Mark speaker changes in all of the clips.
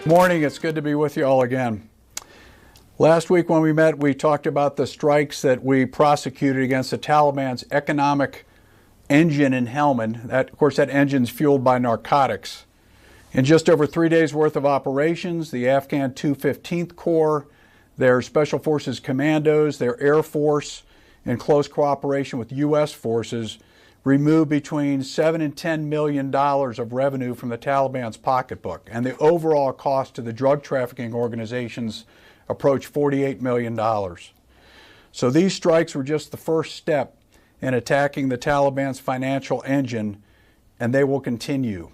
Speaker 1: Morning, it's good to be with you all again. Last week when we met, we talked about the strikes that we prosecuted against the Taliban's economic engine in Helmand. Of course, that engine's fueled by narcotics. In just over 3 days worth of operations, the Afghan 215th Corps, their Special Forces commandos, their Air Force, in close cooperation with U.S. forces, removed between $7 and $10 million of revenue from the Taliban's pocketbook, and the overall cost to the drug trafficking organizations approached $48 million. So these strikes were just the first step in attacking the Taliban's financial engine, and they will continue.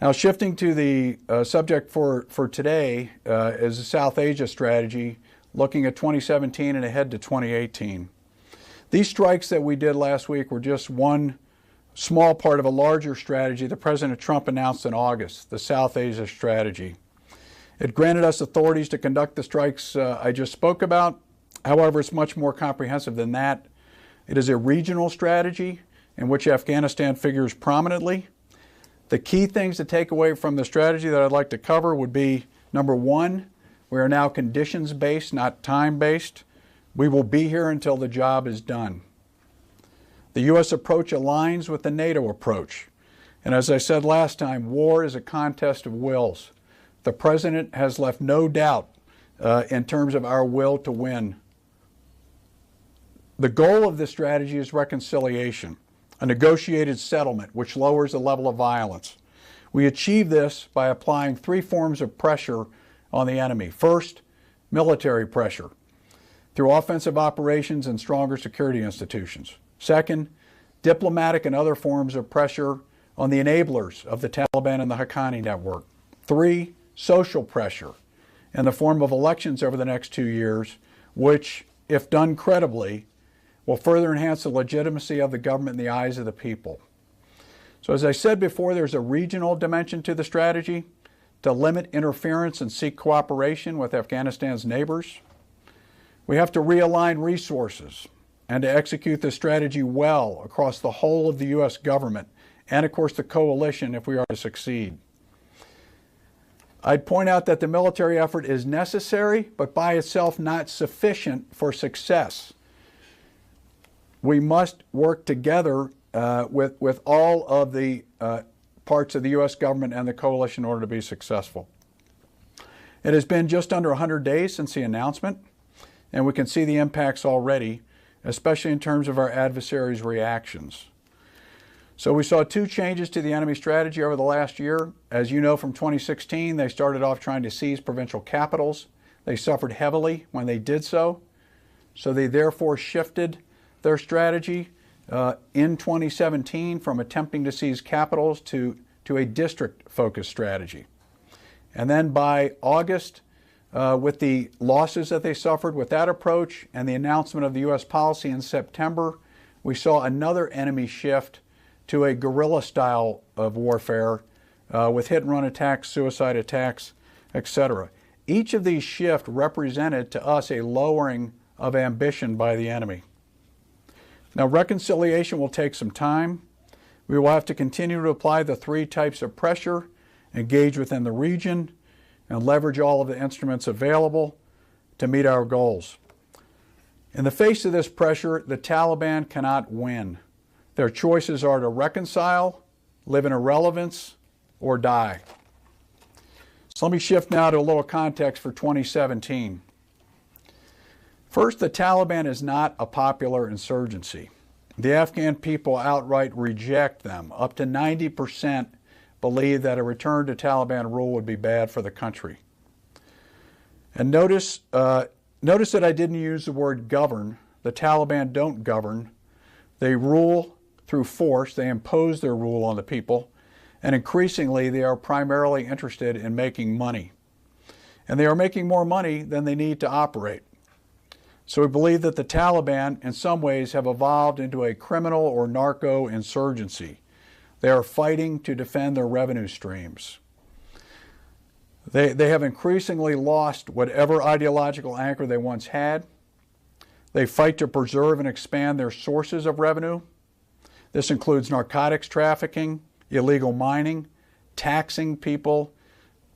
Speaker 1: Now, shifting to the subject for today is the South Asia strategy, looking at 2017 and ahead to 2018. These strikes that we did last week were just one small part of a larger strategy that President Trump announced in August, the South Asia strategy. It granted us authorities to conduct the strikes I just spoke about. However, it's much more comprehensive than that. It is a regional strategy in which Afghanistan figures prominently. The key things to take away from the strategy that I'd like to cover would be, number one, we are now conditions-based, not time-based. We will be here until the job is done. The U.S. approach aligns with the NATO approach. And as I said last time, war is a contest of wills. The President has left no doubt in terms of our will to win. The goal of this strategy is reconciliation, a negotiated settlement which lowers the level of violence. We achieve this by applying three forms of pressure on the enemy. First, military pressure, through offensive operations and stronger security institutions. Second, diplomatic and other forms of pressure on the enablers of the Taliban and the Haqqani network. Three, social pressure in the form of elections over the next 2 years, which, if done credibly, will further enhance the legitimacy of the government in the eyes of the people. So as I said before, there's a regional dimension to the strategy to limit interference and seek cooperation with Afghanistan's neighbors. We have to realign resources and to execute this strategy well across the whole of the U.S. government and, of course, the coalition if we are to succeed. I'd point out that the military effort is necessary, but by itself not sufficient for success. We must work together with all of the parts of the U.S. government and the coalition in order to be successful. It has been just under 100 days since the announcement, and we can see the impacts already, especially in terms of our adversaries' reactions. So we saw two changes to the enemy strategy over the last year. As you know, from 2016, they started off trying to seize provincial capitals. They suffered heavily when they did so. So they therefore shifted their strategy in 2017 from attempting to seize capitals to a district-focused strategy. And then by August, with the losses that they suffered with that approach and the announcement of the U.S. policy in September, we saw another enemy shift to a guerrilla style of warfare with hit-and-run attacks, suicide attacks, etc. Each of these shifts represented to us a lowering of ambition by the enemy. Now, reconciliation will take some time. We will have to continue to apply the three types of pressure, engage within the region, and leverage all of the instruments available to meet our goals. In the face of this pressure, the Taliban cannot win. Their choices are to reconcile, live in irrelevance, or die. So let me shift now to a little context for 2017. First, the Taliban is not a popular insurgency. The Afghan people outright reject them. Up to 90% believe that a return to Taliban rule would be bad for the country. And notice that I didn't use the word govern. The Taliban don't govern. They rule through force. They impose their rule on the people. And increasingly, they are primarily interested in making money. And they are making more money than they need to operate. So we believe that the Taliban, in some ways, have evolved into a criminal or narco insurgency. They are fighting to defend their revenue streams. They have increasingly lost whatever ideological anchor they once had. They fight to preserve and expand their sources of revenue. This includes narcotics trafficking, illegal mining, taxing people,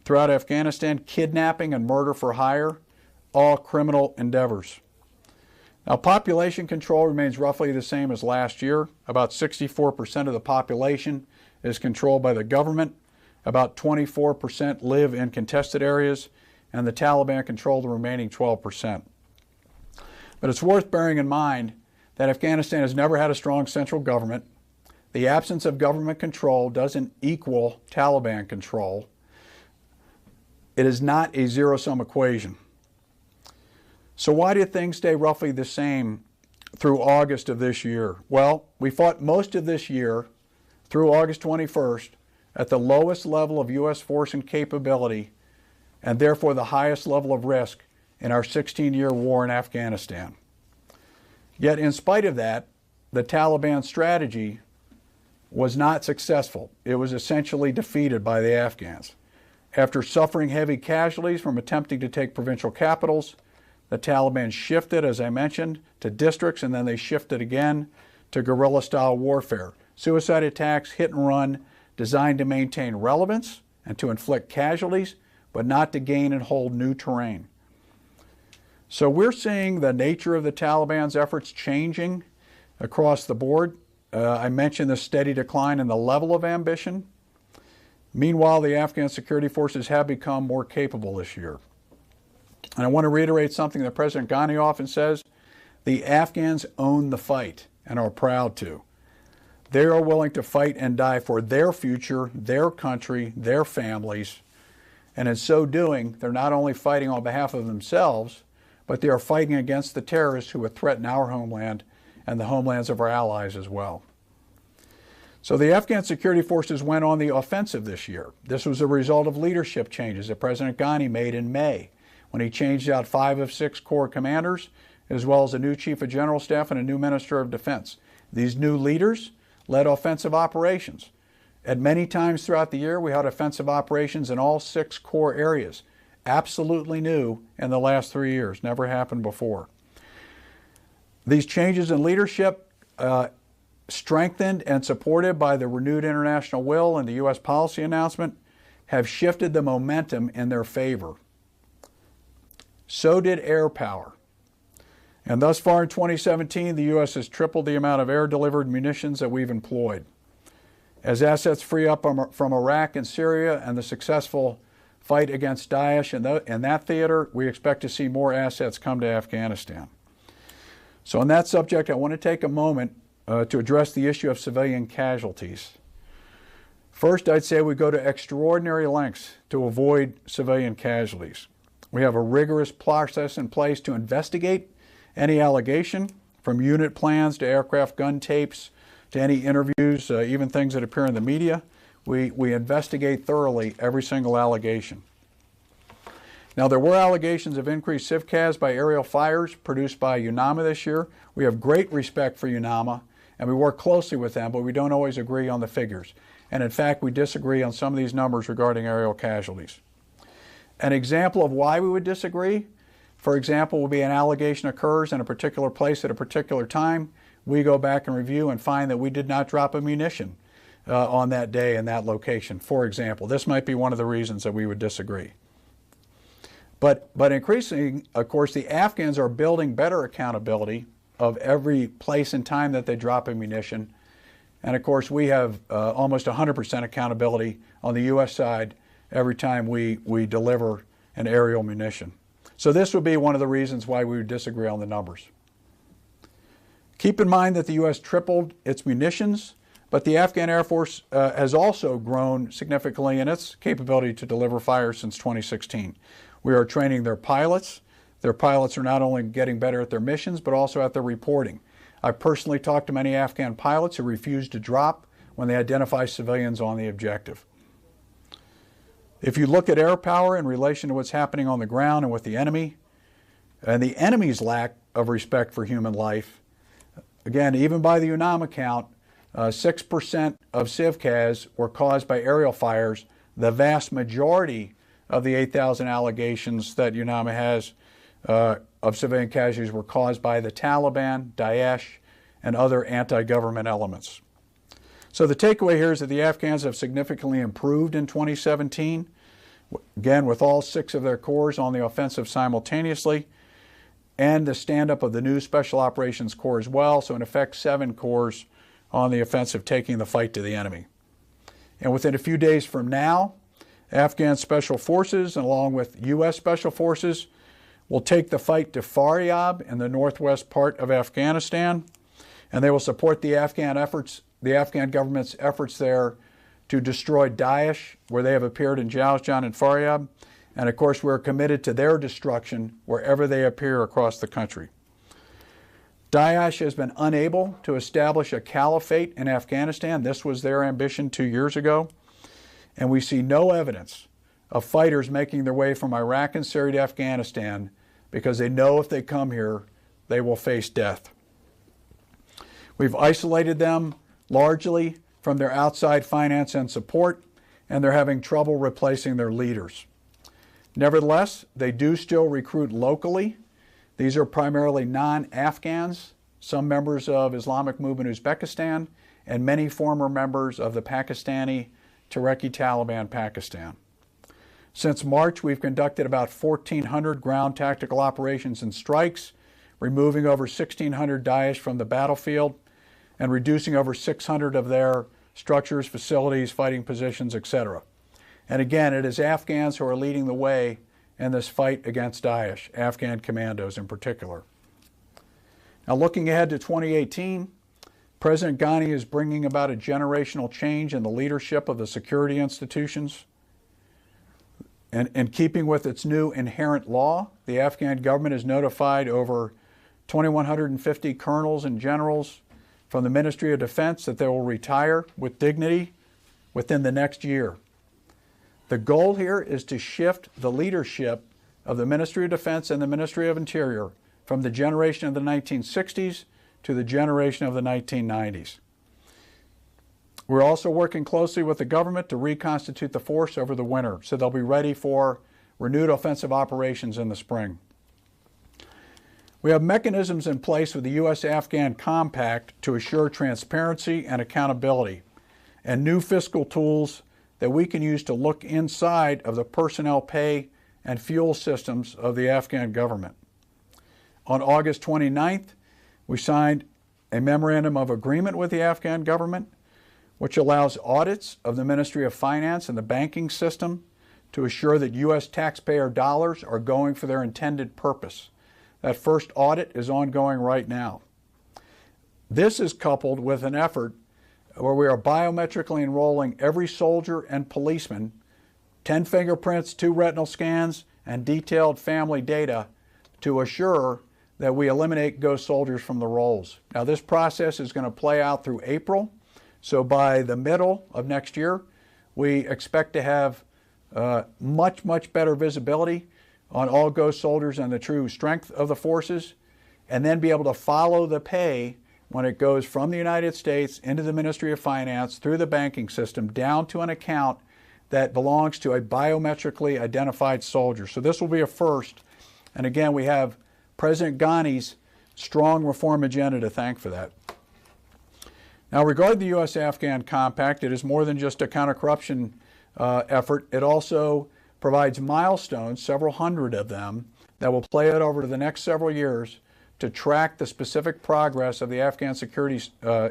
Speaker 1: throughout Afghanistan, kidnapping and murder for hire, all criminal endeavors. Now, population control remains roughly the same as last year. About 64% of the population is controlled by the government. About 24% live in contested areas, and the Taliban control the remaining 12%. But it's worth bearing in mind that Afghanistan has never had a strong central government. The absence of government control doesn't equal Taliban control. It is not a zero-sum equation. So why did things stay roughly the same through August of this year? Well, we fought most of this year through August 21st at the lowest level of U.S. force and capability, and therefore the highest level of risk in our 16-year war in Afghanistan. Yet in spite of that, the Taliban strategy was not successful. It was essentially defeated by the Afghans. After suffering heavy casualties from attempting to take provincial capitals, the Taliban shifted, as I mentioned, to districts, and then they shifted again to guerrilla-style warfare. Suicide attacks, hit and run, designed to maintain relevance and to inflict casualties, but not to gain and hold new terrain. So we're seeing the nature of the Taliban's efforts changing across the board. I mentioned the steady decline in the level of ambition. Meanwhile, the Afghan security forces have become more capable this year. And I want to reiterate something that President Ghani often says: the Afghans own the fight and are proud to. They are willing to fight and die for their future, their country, their families. And in so doing, they're not only fighting on behalf of themselves, but they are fighting against the terrorists who would threaten our homeland and the homelands of our allies as well. So the Afghan security forces went on the offensive this year. This was a result of leadership changes that President Ghani made in May, when he changed out 5 of 6 corps commanders, as well as a new chief of general staff and a new minister of defense. These new leaders led offensive operations. At many times throughout the year, we had offensive operations in all 6 core areas. Absolutely new in the last 3 years. Never happened before. These changes in leadership, strengthened and supported by the renewed international will and the U.S. policy announcement, have shifted the momentum in their favor. So did air power. And thus far in 2017, the U.S. has tripled the amount of air-delivered munitions that we've employed. As assets free up from Iraq and Syria and the successful fight against Daesh in that theater, we expect to see more assets come to Afghanistan. So on that subject, I want to take a moment to address the issue of civilian casualties. First, I'd say we go to extraordinary lengths to avoid civilian casualties. We have a rigorous process in place to investigate any allegation, from unit plans to aircraft gun tapes to any interviews, even things that appear in the media. We investigate thoroughly every single allegation. Now, there were allegations of increased CIVCAS by aerial fires produced by UNAMA this year. We have great respect for UNAMA, and we work closely with them, but we don't always agree on the figures. And in fact, we disagree on some of these numbers regarding aerial casualties. An example of why we would disagree, for example, would be an allegation occurs in a particular place at a particular time. We go back and review and find that we did not drop a munition on that day in that location, for example. This might be one of the reasons that we would disagree. But increasingly, of course, the Afghans are building better accountability of every place and time that they drop a munition. And of course, we have almost 100% accountability on the U.S. side every time we deliver an aerial munition. So this would be one of the reasons why we would disagree on the numbers. Keep in mind that the U.S. tripled its munitions, but the Afghan Air Force has also grown significantly in its capability to deliver fire since 2016. We are training their pilots. Their pilots are not only getting better at their missions, but also at their reporting. I've personally talked to many Afghan pilots who refuse to drop when they identify civilians on the objective. If you look at air power in relation to what's happening on the ground and with the enemy, and the enemy's lack of respect for human life, again, even by the UNAMA count, 6% of CIVCAS were caused by aerial fires. The vast majority of the 8,000 allegations that UNAMA has of civilian casualties were caused by the Taliban, Daesh, and other anti-government elements. So the takeaway here is that the Afghans have significantly improved in 2017. again with all 6 of their corps on the offensive simultaneously, and the stand-up of the new Special Operations Corps as well, so in effect 7 corps on the offensive taking the fight to the enemy. And within a few days from now, Afghan Special Forces, along with U.S. Special Forces, will take the fight to Faryab in the northwest part of Afghanistan, and they will support the Afghan government's efforts there to destroy Daesh, where they have appeared in Jowzjan and Faryab. And of course, we're committed to their destruction wherever they appear across the country. Daesh has been unable to establish a caliphate in Afghanistan. This was their ambition 2 years ago. And we see no evidence of fighters making their way from Iraq and Syria to Afghanistan because they know if they come here, they will face death. We've isolated them largely from their outside finance and support, and they're having trouble replacing their leaders. Nevertheless, they do still recruit locally. These are primarily non-Afghans, some members of Islamic Movement Uzbekistan, and many former members of the Pakistani Tehrik-i-Taliban Pakistan. Since March, we've conducted about 1,400 ground tactical operations and strikes, removing over 1,600 Daesh from the battlefield and reducing over 600 of their structures, facilities, fighting positions, etc. And again, it is Afghans who are leading the way in this fight against Daesh, Afghan commandos in particular. Now, looking ahead to 2018, President Ghani is bringing about a generational change in the leadership of the security institutions. And in keeping with its new inherent law, the Afghan government has notified over 2,150 colonels and generals from the Ministry of Defense that they will retire with dignity within the next year. The goal here is to shift the leadership of the Ministry of Defense and the Ministry of Interior from the generation of the 1960s to the generation of the 1990s. We're also working closely with the government to reconstitute the force over the winter, so they'll be ready for renewed offensive operations in the spring. We have mechanisms in place with the U.S.-Afghan Compact to assure transparency and accountability, and new fiscal tools that we can use to look inside of the personnel pay and fuel systems of the Afghan government. On August 29th, we signed a memorandum of agreement with the Afghan government, which allows audits of the Ministry of Finance and the banking system to assure that U.S. taxpayer dollars are going for their intended purpose. That first audit is ongoing right now. This is coupled with an effort where we are biometrically enrolling every soldier and policeman, 10 fingerprints, 2 retinal scans, and detailed family data to assure that we eliminate ghost soldiers from the rolls. Now, this process is going to play out through April, so by the middle of next year, we expect to have much better visibility on all ghost soldiers and the true strength of the forces, and then be able to follow the pay when it goes from the United States into the Ministry of Finance, through the banking system, down to an account that belongs to a biometrically identified soldier. So this will be a first. And again, we have President Ghani's strong reform agenda to thank for that. Now, regarding the U.S.-Afghan Compact, it is more than just a counter-corruption effort. It also provides milestones, several hundred of them, that will play out over the next several years to track the specific progress of the Afghan security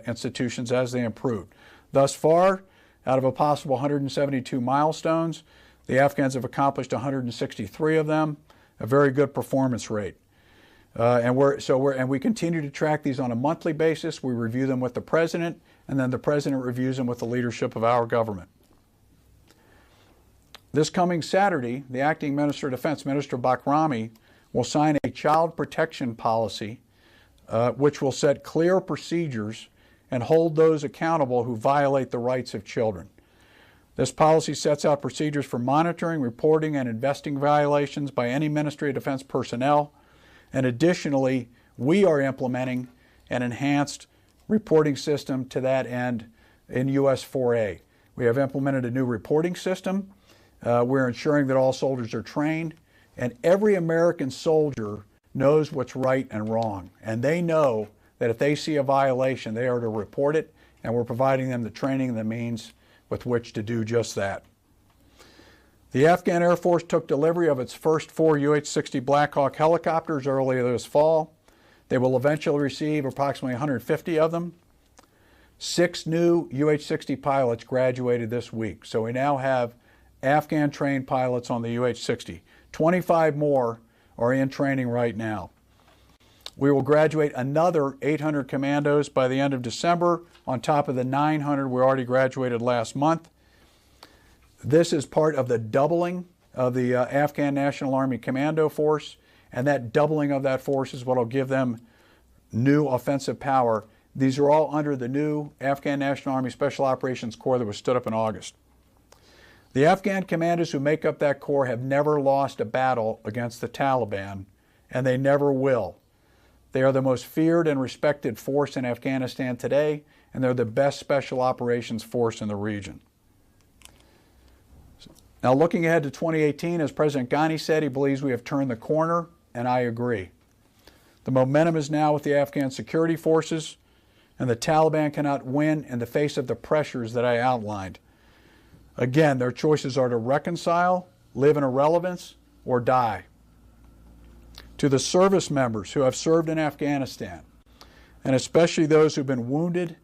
Speaker 1: institutions as they improve. Thus far, out of a possible 172 milestones, the Afghans have accomplished 163 of them, a very good performance rate. And we continue to track these on a monthly basis. We review them with the President, and then the President reviews them with the leadership of our government. This coming Saturday, the Acting Minister of Defense, Minister Bakrami, will sign a child protection policy which will set clear procedures and hold those accountable who violate the rights of children. This policy sets out procedures for monitoring, reporting, and investing violations by any Ministry of Defense personnel. And additionally, we are implementing an enhanced reporting system to that end in US 4A. We have implemented a new reporting system. We're ensuring that all soldiers are trained, and every American soldier knows what's right and wrong. And they know that if they see a violation, they are to report it, and we're providing them the training and the means with which to do just that. The Afghan Air Force took delivery of its first 4 UH-60 Black Hawk helicopters earlier this fall. They will eventually receive approximately 150 of them. 6 new UH-60 pilots graduated this week. So we now have Afghan trained pilots on the UH-60. 25 more are in training right now. We will graduate another 800 commandos by the end of December, on top of the 900 we already graduated last month. This is part of the doubling of the Afghan National Army Commando Force, and that doubling of that force is what will give them new offensive power. These are all under the new Afghan National Army Special Operations Corps that was stood up in August. The Afghan commanders who make up that corps have never lost a battle against the Taliban, and they never will. They are the most feared and respected force in Afghanistan today, and they're the best special operations force in the region. Now, looking ahead to 2018, as President Ghani said, he believes we have turned the corner, and I agree. The momentum is now with the Afghan security forces, and the Taliban cannot win in the face of the pressures that I outlined. Again, their choices are to reconcile, live in irrelevance, or die. To the service members who have served in Afghanistan, and especially those who've been wounded,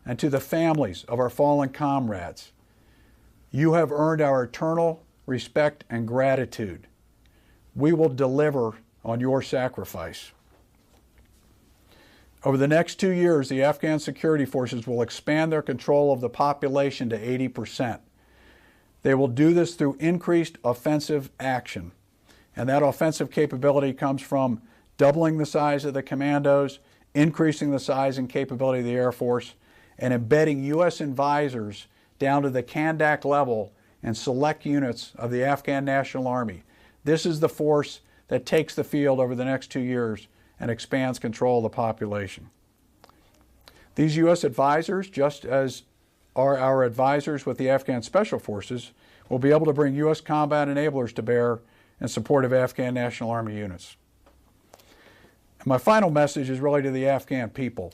Speaker 1: and to the families of our fallen comrades, you have earned our eternal respect and gratitude. We will deliver on your sacrifice. Over the next 2 years, the Afghan security forces will expand their control of the population to 80%. They will do this through increased offensive action. And that offensive capability comes from doubling the size of the commandos, increasing the size and capability of the Air Force, and embedding U.S. advisors down to the Kandak level and select units of the Afghan National Army. This is the force that takes the field over the next 2 years and expands control of the population. These U.S. advisors, just as are our advisors with the Afghan Special Forces, will be able to bring U.S. combat enablers to bear in support of Afghan National Army units. And my final message is really to the Afghan people,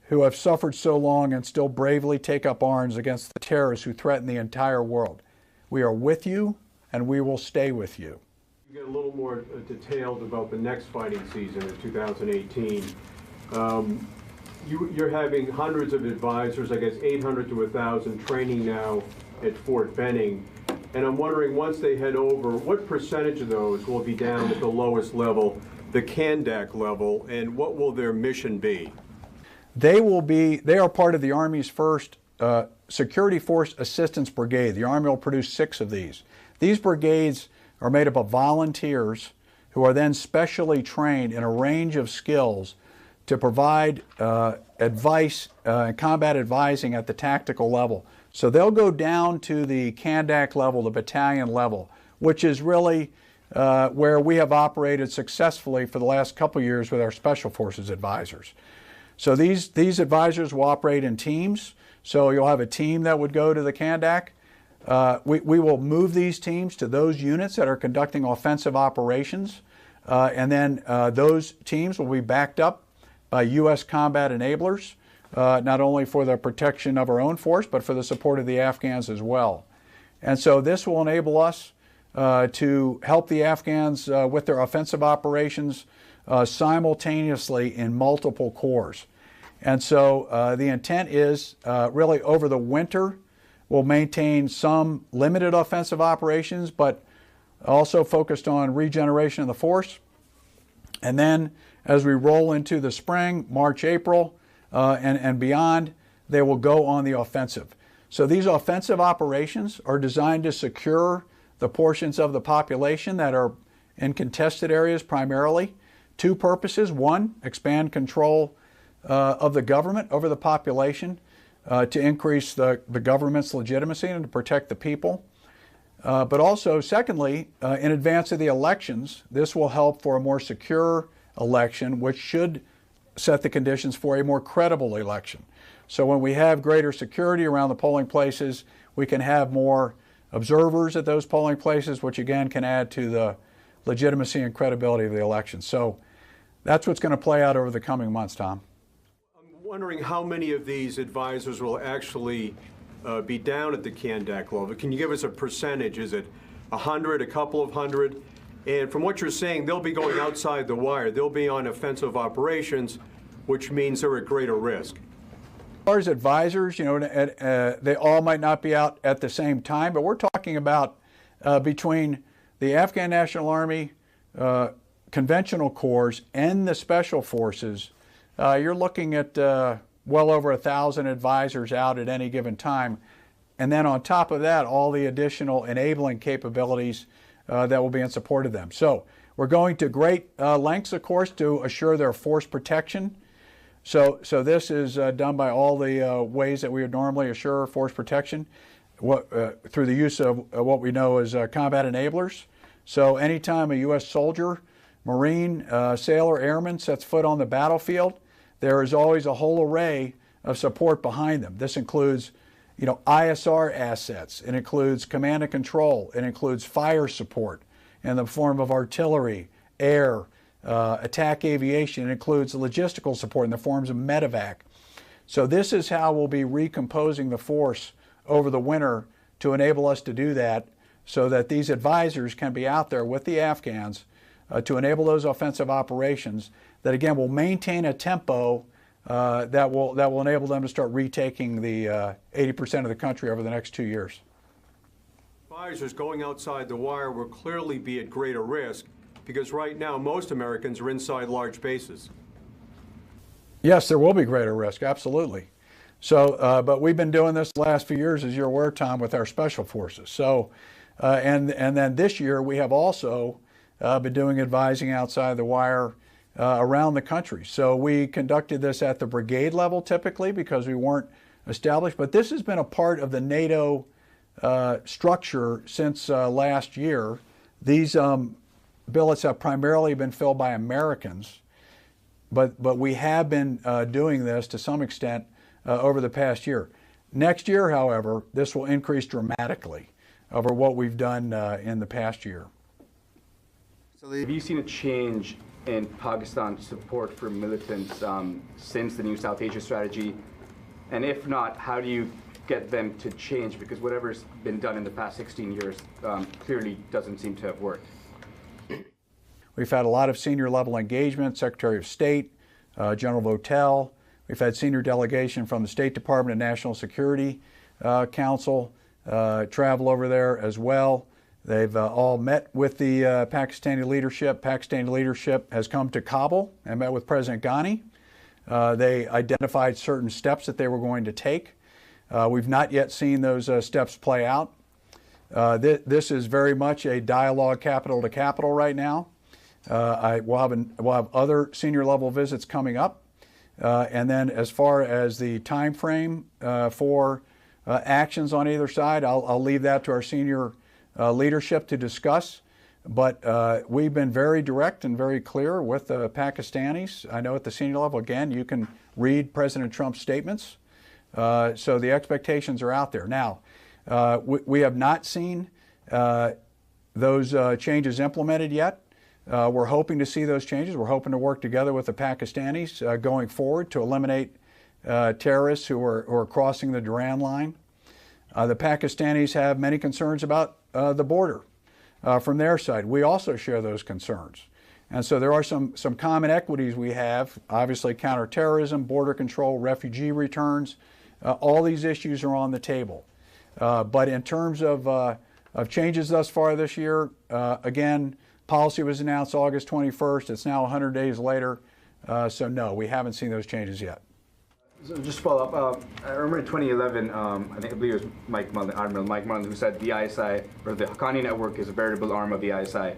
Speaker 1: who have suffered so long and still bravely take up arms against the terrorists who threaten the entire world. We are with you, and we will stay with you.
Speaker 2: You get a little more detailed about the next fighting season in 2018. You're having hundreds of advisors, I guess 800 to 1,000, training now at Fort Benning. And I'm wondering, once they head over, what percentage of those will be down at the lowest level, the Kandak level, and what will their mission be?
Speaker 1: They are part of the Army's first Security Force Assistance Brigade. The Army will produce 6 of these. These brigades are made up of volunteers who are then specially trained in a range of skills to provide advice and combat advising at the tactical level. So they'll go down to the Kandak level, the battalion level, which is really where we have operated successfully for the last couple years with our Special Forces advisors. So these advisors will operate in teams. So you'll have a team that would go to the Kandak. We will move these teams to those units that are conducting offensive operations. And then those teams will be backed up by U.S. combat enablers, not only for the protection of our own force, but for the support of the Afghans as well. And so this will enable us to help the Afghans with their offensive operations simultaneously in multiple corps. And so the intent is really over the winter, we'll maintain some limited offensive operations, but also focused on regeneration of the force. And then as we roll into the spring, March, April, and beyond, they will go on the offensive. So these offensive operations are designed to secure the portions of the population that are in contested areas primarily. 2 purposes. 1, expand control of the government over the population to increase the government's legitimacy and to protect the people. But also, secondly, in advance of the elections, this will help for a more secure election, which should set the conditions for a more credible election. So when we have greater security around the polling places, we can have more observers at those polling places, which again can add to the legitimacy and credibility of the election. So that's what's going to play out over the coming months, Tom.
Speaker 2: I'm wondering how many of these advisors will actually be down at the Kandak level. Can you give us a percentage? Is it 100, a couple of hundred. And from what you're saying, they'll be going outside the wire. They'll be on offensive operations, which means they're at greater risk.
Speaker 1: As far as advisors, you know, they all might not be out at the same time, but we're talking about between the Afghan National Army, conventional corps, and the special forces, you're looking at well over 1,000 advisors out at any given time. And then on top of that, all the additional enabling capabilities that will be in support of them. So we're going to great lengths, of course, to assure their force protection. So this is done by all the ways that we would normally assure force protection, through the use of what we know as combat enablers. So anytime a U.S. soldier, Marine, sailor, airman sets foot on the battlefield, there is always a whole array of support behind them. This includes, you know, ISR assets. It includes command and control. It includes fire support in the form of artillery, air, attack aviation. It includes logistical support in the forms of medevac. So this is how we'll be recomposing the force over the winter to enable us to do that, so that these advisors can be out there with the Afghans to enable those offensive operations that, again, will maintain a tempo that will enable them to start retaking the 80% of the country over the next 2 years.
Speaker 2: Advisors going outside the wire will clearly be at greater risk, because right now most Americans are inside large bases.
Speaker 1: Yes, there will be greater risk, absolutely. So, but we've been doing this the last few years, as you're aware, Tom, with our special forces. So, and then this year we have also been doing advising outside the wire around the country. So we conducted this at the brigade level typically because we weren't established, but this has been a part of the NATO structure since last year. These billets have primarily been filled by Americans, but we have been doing this to some extent over the past year. Next year, however, this will increase dramatically over what we've done in the past year.
Speaker 3: So have you seen a change in Pakistan's support for militants since the new South Asia strategy? And if not, how do you get them to change? Because whatever's been done in the past 16 years clearly doesn't seem to have worked.
Speaker 1: We've had a lot of senior level engagement, Secretary of State, General Votel. We've had senior delegation from the State Department and National Security Council travel over there as well. They've all met with the Pakistani leadership. Pakistani leadership has come to Kabul and met with President Ghani. They identified certain steps that they were going to take. We've not yet seen those steps play out. This is very much a dialogue capital to capital right now. We'll have other senior level visits coming up. And then as far as the time frame for actions on either side, I'll leave that to our senior leadership to discuss. But we've been very direct and very clear with the Pakistanis. I know at the senior level, again, you can read President Trump's statements. So the expectations are out there. Now, we have not seen those changes implemented yet. We're hoping to see those changes. We're hoping to work together with the Pakistanis going forward to eliminate terrorists who are crossing the Duran line. The Pakistanis have many concerns about the border from their side. We also share those concerns. And so there are some common equities we have, obviously counterterrorism, border control, refugee returns. All these issues are on the table. But in terms of changes thus far this year, again, policy was announced August 21st. It's now 100 days later. So no, we haven't seen those changes yet.
Speaker 3: So just to follow up, I remember in 2011, I believe it was Admiral Mike Mullen, who said the ISI, or the Haqqani network, is a veritable arm of the ISI.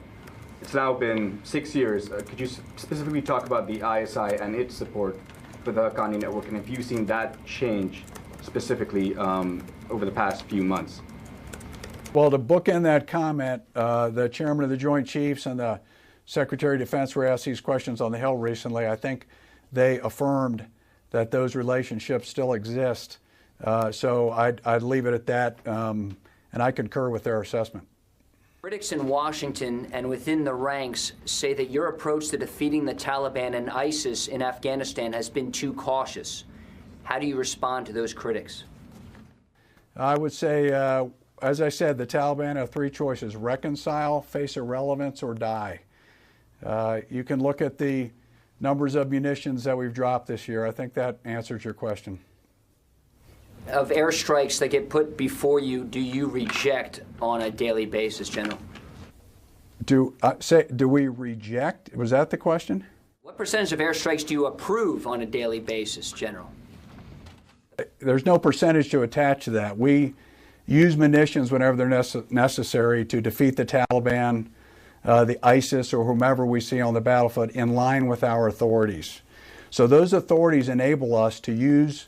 Speaker 3: It's now been 6 years. Could you specifically talk about the ISI and its support for the Haqqani network, and have you seen that change specifically over the past few months?
Speaker 1: Well, to bookend that comment, the chairman of the Joint Chiefs and the Secretary of Defense were asked these questions on the Hill recently. I think they affirmed that those relationships still exist. So I'd leave it at that, and I concur with their assessment.
Speaker 4: Critics in Washington and within the ranks say that your approach to defeating the Taliban and ISIS in Afghanistan has been too cautious. How do you respond to those critics?
Speaker 1: I would say as I said, the Taliban have three choices: reconcile, face irrelevance, or die. You can look at the numbers of munitions that we've dropped this year. I think that answers your question.
Speaker 4: Of airstrikes that get put before you, do you reject on a daily basis, General?
Speaker 1: Do we reject? Was that the question?
Speaker 4: What percentage of airstrikes do you approve on a daily basis, General?
Speaker 1: There's no percentage to attach to that. We use munitions whenever they're necessary to defeat the Taliban, the ISIS, or whomever we see on the battlefield in line with our authorities. So those authorities enable us to use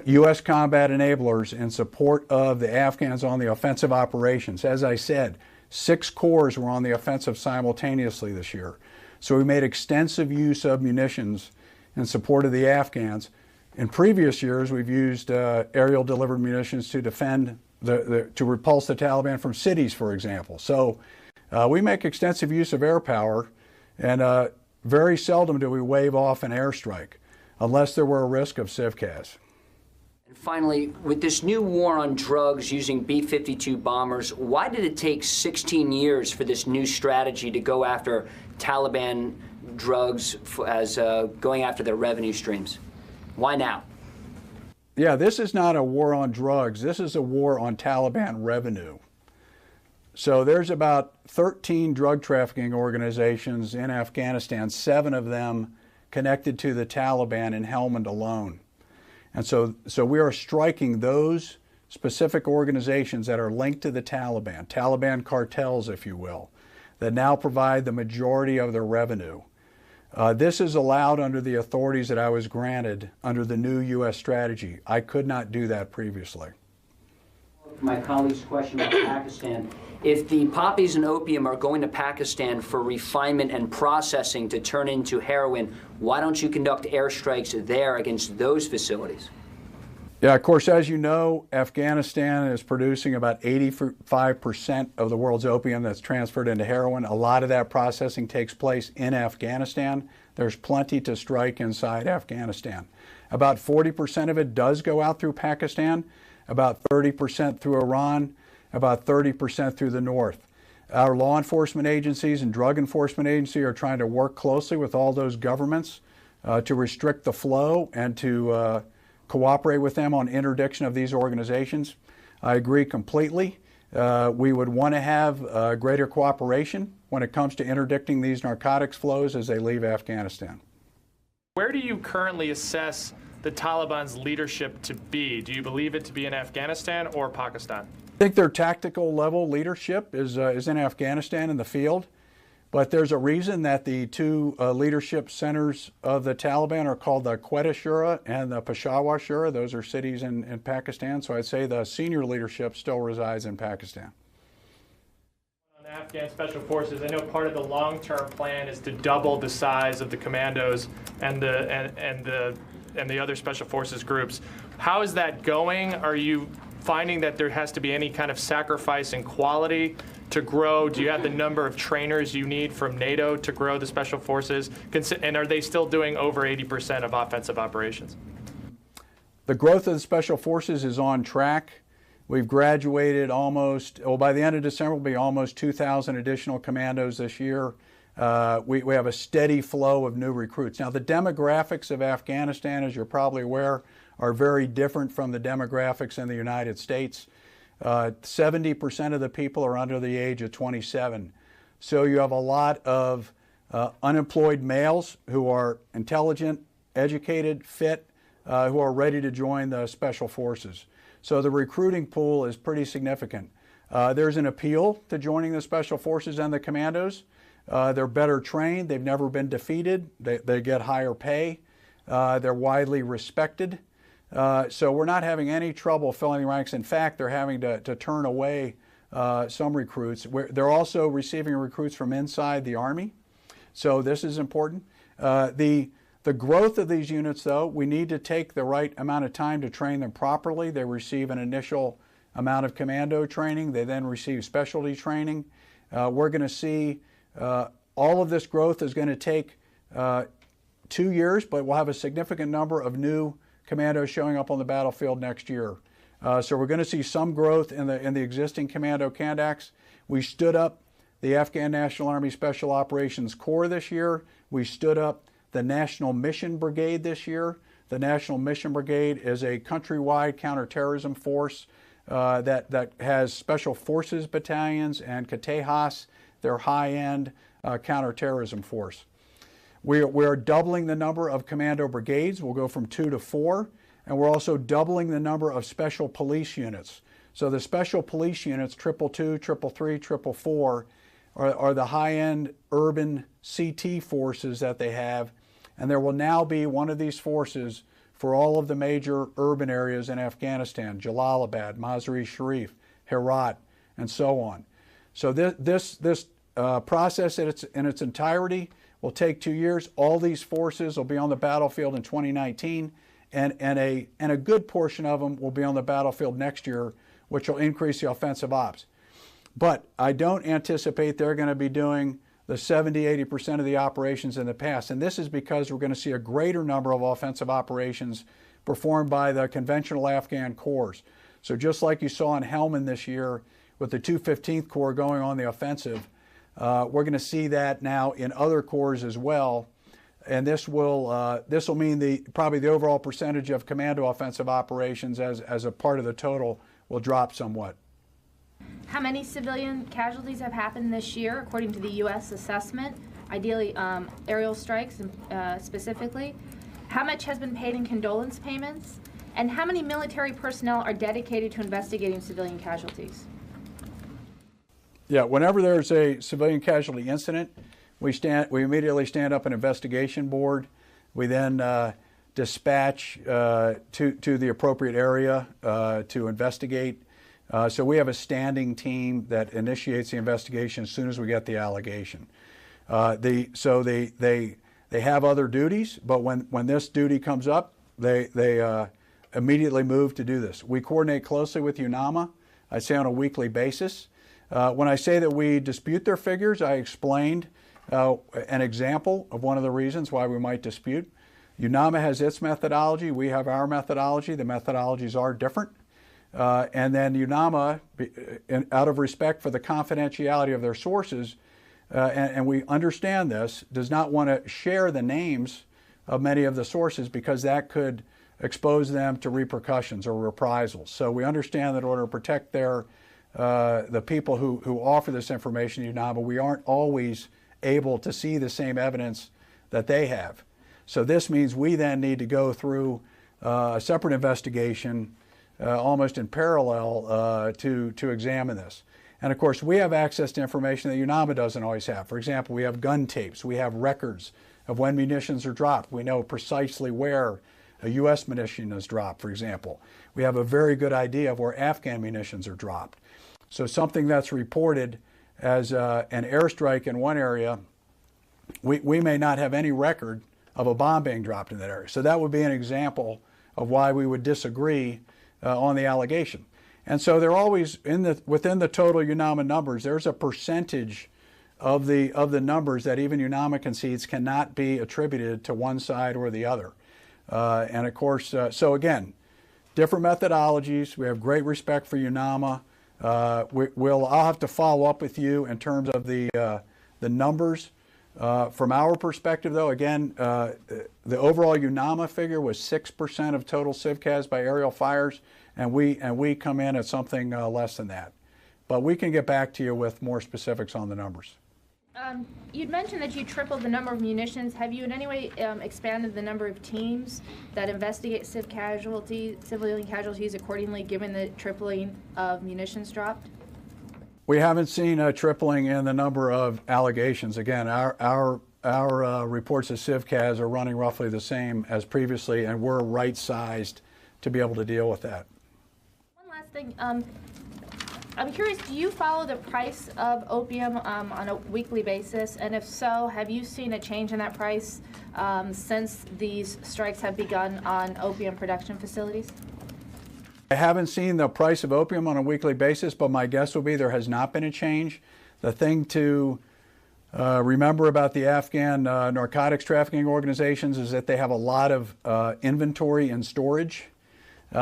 Speaker 1: U.S. combat enablers in support of the Afghans on the offensive operations. As I said, 6 corps were on the offensive simultaneously this year. So we made extensive use of munitions in support of the Afghans. In previous years, we've used aerial delivered munitions to defend, to repulse the Taliban from cities, for example. So we make extensive use of air power, and very seldom do we wave off an airstrike, unless there were a risk of CIVCAS.
Speaker 4: And finally, with this new war on drugs using B-52 bombers, why did it take 16 years for this new strategy to go after Taliban drugs as going after their revenue streams? Why now?
Speaker 1: Yeah, this is not a war on drugs. This is a war on Taliban revenue. So there's about 13 drug trafficking organizations in Afghanistan, 7 of them connected to the Taliban in Helmand alone. And so we are striking those specific organizations that are linked to the Taliban, Taliban cartels, if you will, that now provide the majority of their revenue. This is allowed under the authorities that I was granted under the new U.S. strategy. I could not do that previously.
Speaker 4: My colleague's question about Pakistan. If the poppies and opium are going to Pakistan for refinement and processing to turn into heroin, why don't you conduct airstrikes there against those facilities?
Speaker 1: Yeah, of course, as you know, Afghanistan is producing about 85% of the world's opium that's transferred into heroin. A lot of that processing takes place in Afghanistan. There's plenty to strike inside Afghanistan. About 40% of it does go out through Pakistan, about 30% through Iran, about 30% through the north. Our law enforcement agencies and drug enforcement agency are trying to work closely with all those governments to restrict the flow and to cooperate with them on interdiction of these organizations. I agree completely. We would want to have greater cooperation when it comes to interdicting these narcotics flows as they leave Afghanistan.
Speaker 5: Where do you currently assess the Taliban's leadership to be? Do you believe it to be in Afghanistan or Pakistan?
Speaker 1: I think their tactical level leadership is in Afghanistan in the field, but there's a reason that the 2 leadership centers of the Taliban are called the Quetta Shura and the Peshawar Shura. Those are cities in Pakistan, so I'd say the senior leadership still resides in Pakistan.
Speaker 5: On the Afghan Special Forces, I know part of the long-term plan is to double the size of the commandos and the other Special Forces groups. How is that going? Are you finding that there has to be any kind of sacrifice in quality to grow? Do you have the number of trainers you need from NATO to grow the Special Forces? And are they still doing over 80% of offensive operations?
Speaker 1: The growth of the Special Forces is on track. We've graduated by the end of December, we'll be almost 2,000 additional commandos this year. We have a steady flow of new recruits. Now, the demographics of Afghanistan, as you're probably aware, are very different from the demographics in the United States. 70% of the people are under the age of 27. So you have a lot of unemployed males who are intelligent, educated, fit, who are ready to join the Special Forces. So the recruiting pool is pretty significant. There's an appeal to joining the Special Forces and the commandos. They're better trained. They've never been defeated. They get higher pay. They're widely respected. So we're not having any trouble filling the ranks. In fact, they're having to turn away some recruits. They're also receiving recruits from inside the Army. So this is important. The growth of these units, though, we need to take the right amount of time to train them properly. They receive an initial amount of commando training. They then receive specialty training. We're going to see all of this growth is going to take 2 years, but we'll have a significant number of new commandos showing up on the battlefield next year. So we're going to see some growth in the existing Commando Kandax. We stood up the Afghan National Army Special Operations Corps this year. We stood up the National Mission Brigade this year. The National Mission Brigade is a countrywide counterterrorism force that has special forces battalions and Katejas, their high-end counterterrorism force. We are doubling the number of commando brigades. We'll go from 2 to 4. And we're also doubling the number of special police units. So the special police units, 222, 333, 444, are the high-end urban CT forces that they have. And there will now be one of these forces for all of the major urban areas in Afghanistan: Jalalabad, Mazar-e-Sharif, Herat, and so on. So this process in its entirety will take 2 years. All these forces will be on the battlefield in 2019. And a good portion of them will be on the battlefield next year, which will increase the offensive ops. But I don't anticipate they're going to be doing the 70–80% of the operations in the past. And this is because we're going to see a greater number of offensive operations performed by the conventional Afghan corps. So just like you saw in Helmand this year with the 215th Corps going on the offensive, we're going to see that now in other corps as well. And this will mean probably the overall percentage of commando offensive operations as a part of the total will drop somewhat.
Speaker 6: How many civilian casualties have happened this year, according to the U.S. assessment? Ideally, aerial strikes specifically. How much has been paid in condolence payments? And how many military personnel are dedicated to investigating civilian casualties?
Speaker 1: Yeah, whenever there's a civilian casualty incident, we immediately stand up an investigation board. We then dispatch to the appropriate area to investigate. So we have a standing team that initiates the investigation as soon as we get the allegation. So they have other duties, but when this duty comes up, they immediately move to do this. We coordinate closely with UNAMA, I'd say on a weekly basis. When I say that we dispute their figures, I explained an example of one of the reasons why we might dispute. UNAMA has its methodology, we have our methodology. The methodologies are different. And then UNAMA, out of respect for the confidentiality of their sources, and we understand this, does not want to share the names of many of the sources because that could expose them to repercussions or reprisals. So we understand that in order to protect the people who offer this information to UNAMA, we aren't always able to see the same evidence that they have. So this means we then need to go through a separate investigation almost in parallel to examine this. And of course, we have access to information that UNAMA doesn't always have. For example, we have gun tapes, we have records of when munitions are dropped. We know precisely where a U.S. munition is dropped, for example. We have a very good idea of where Afghan munitions are dropped. So something that's reported as an airstrike in one area, we may not have any record of a bomb being dropped in that area. So that would be an example of why we would disagree on the allegation. And so they're always within the total UNAMA numbers, there's a percentage of the numbers that even UNAMA concedes cannot be attributed to one side or the other. And of course, so again, different methodologies. We have great respect for UNAMA. I'll have to follow up with you in terms of the numbers. From our perspective, though, again, the overall UNAMA figure was 6% of total CivCAS by aerial fires, and we come in at something less than that. But we can get back to you with more specifics on the numbers.
Speaker 6: You'd mentioned that you tripled the number of munitions. Have you in any way expanded the number of teams that investigate civilian casualties accordingly, given the tripling of munitions dropped?
Speaker 1: We haven't seen a tripling in the number of allegations. Again, our reports of CivCAS are running roughly the same as previously, and we're right-sized to be able to deal with that.
Speaker 6: One last thing. I'm curious, do you follow the price of opium on a weekly basis? And if so, have you seen a change in that price since these strikes have begun on opium production facilities?
Speaker 1: I haven't seen the price of opium on a weekly basis, but my guess would be there has not been a change. The thing to remember about the Afghan narcotics trafficking organizations is that they have a lot of inventory and storage.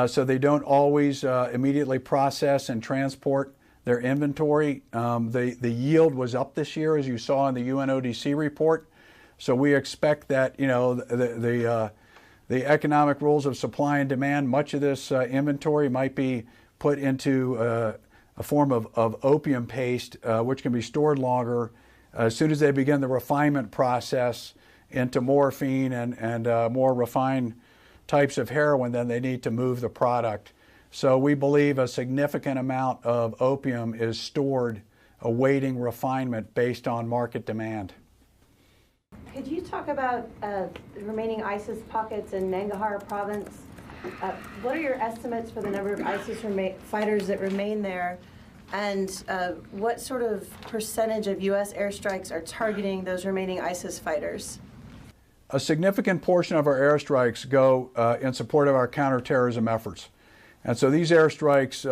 Speaker 1: so they don't always immediately process and transport their inventory. The yield was up this year, as you saw in the UNODC report. So we expect that, you know, the economic rules of supply and demand, much of this inventory might be put into a form of opium paste, which can be stored longer. As soon as they begin the refinement process into morphine and more refined types of heroin, then they need to move the product. So we believe a significant amount of opium is stored awaiting refinement based on market demand.
Speaker 7: Could you talk about remaining ISIS pockets in Nangarhar province? What are your estimates for the number of ISIS fighters that remain there? And what sort of percentage of U.S. airstrikes are targeting those remaining ISIS fighters?
Speaker 1: A significant portion of our airstrikes go in support of our counterterrorism efforts. And so these airstrikes,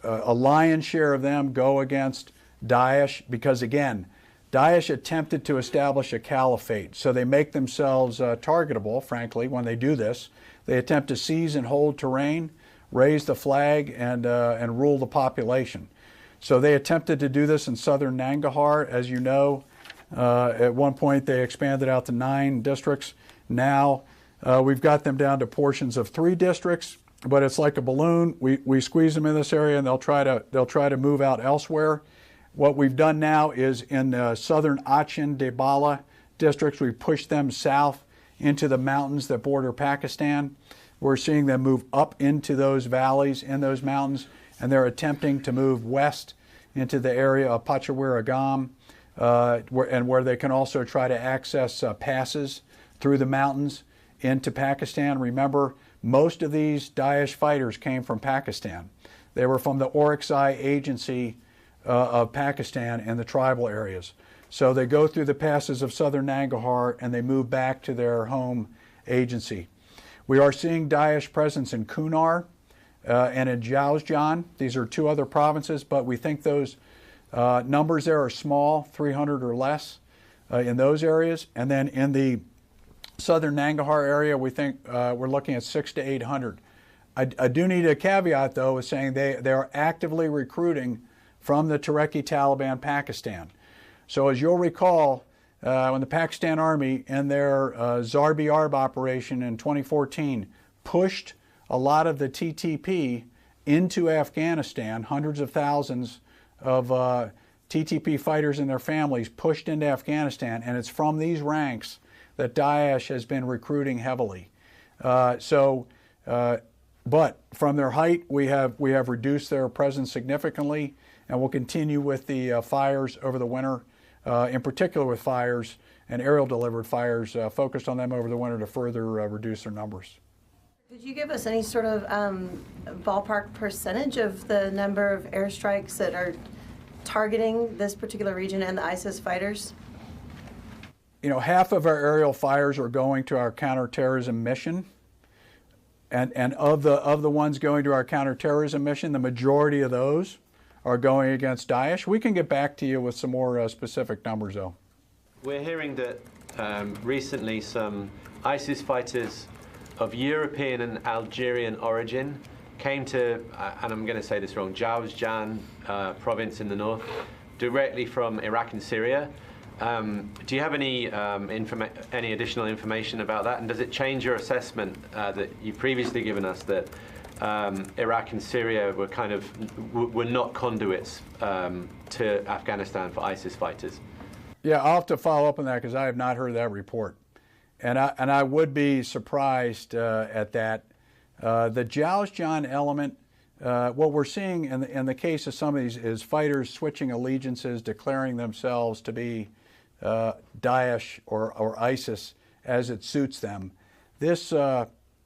Speaker 1: a lion's share of them go against Daesh because, again, Daesh attempted to establish a caliphate. So they make themselves targetable, frankly, when they do this. They attempt to seize and hold terrain, raise the flag, and rule the population. So they attempted to do this in southern Nangarhar. As you know, at one point they expanded out to 9 districts. Now we've got them down to portions of 3 districts. But it's like a balloon. We squeeze them in this area, and they'll try to move out elsewhere. What we've done now is in southern Achin, Debala districts, we pushed them south into the mountains that border Pakistan. We're seeing them move up into those valleys in those mountains, and they're attempting to move west into the area of Pachawira Gam, where they can also try to access passes through the mountains into Pakistan. Remember, most of these Daesh fighters came from Pakistan. They were from the Oryxai agency of Pakistan in the tribal areas. So they go through the passes of southern Nangarhar and they move back to their home agency. We are seeing Daesh presence in Kunar and in Jowzjan. These are 2 other provinces, but we think those numbers there are small, 300 or less in those areas. And then in the southern Nangarhar area, we think we're looking at 600 to 800. I do need a caveat, though, with saying they are actively recruiting from the Tehrik-i-Taliban Pakistan. So as you'll recall, when the Pakistan Army in their Zarbi Arb operation in 2014 pushed a lot of the TTP into Afghanistan, hundreds of thousands of TTP fighters and their families pushed into Afghanistan, and it's from these ranks that Daesh has been recruiting heavily. But from their height, we have reduced their presence significantly, and we'll continue with the fires over the winter, in particular with fires and aerial delivered fires focused on them over the winter to further reduce their numbers.
Speaker 7: Could you give us any sort of ballpark percentage of the number of airstrikes that are targeting this particular region and the ISIS fighters?
Speaker 1: You know, half of our aerial fires are going to our counterterrorism mission, and of the ones going to our counterterrorism mission, the majority of those are going against Daesh. We can get back to you with some more specific numbers, though.
Speaker 8: We're hearing that recently some ISIS fighters of European and Algerian origin came to, and I'm going to say this wrong, Jowzjan province in the north, directly from Iraq and Syria. Do you have any additional information about that? And does it change your assessment that you've previously given us that Iraq and Syria were not conduits to Afghanistan for ISIS fighters?
Speaker 1: Yeah, I'll have to follow up on that because I have not heard that report. And I would be surprised at that. The Jowzjan element, what we're seeing in the case of some of these is fighters switching allegiances, declaring themselves to be Daesh or ISIS as it suits them. This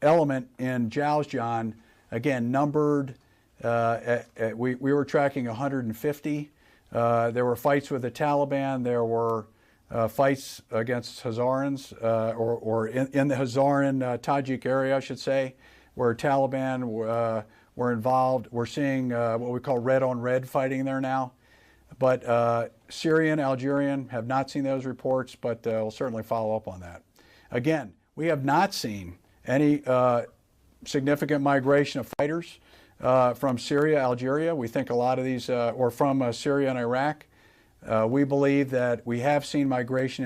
Speaker 1: element in Jowzjan, again, numbered, we were tracking 150. There were fights with the Taliban. There were fights against Hazarans, or in the Hazaran Tajik area, I should say, where Taliban were involved. We're seeing what we call red-on-red fighting there now. But Syrian, Algerian have not seen those reports, but we'll certainly follow up on that. Again, we have not seen any significant migration of fighters from Syria, Algeria. We think a lot of these, or from Syria and Iraq. We believe that we have seen migration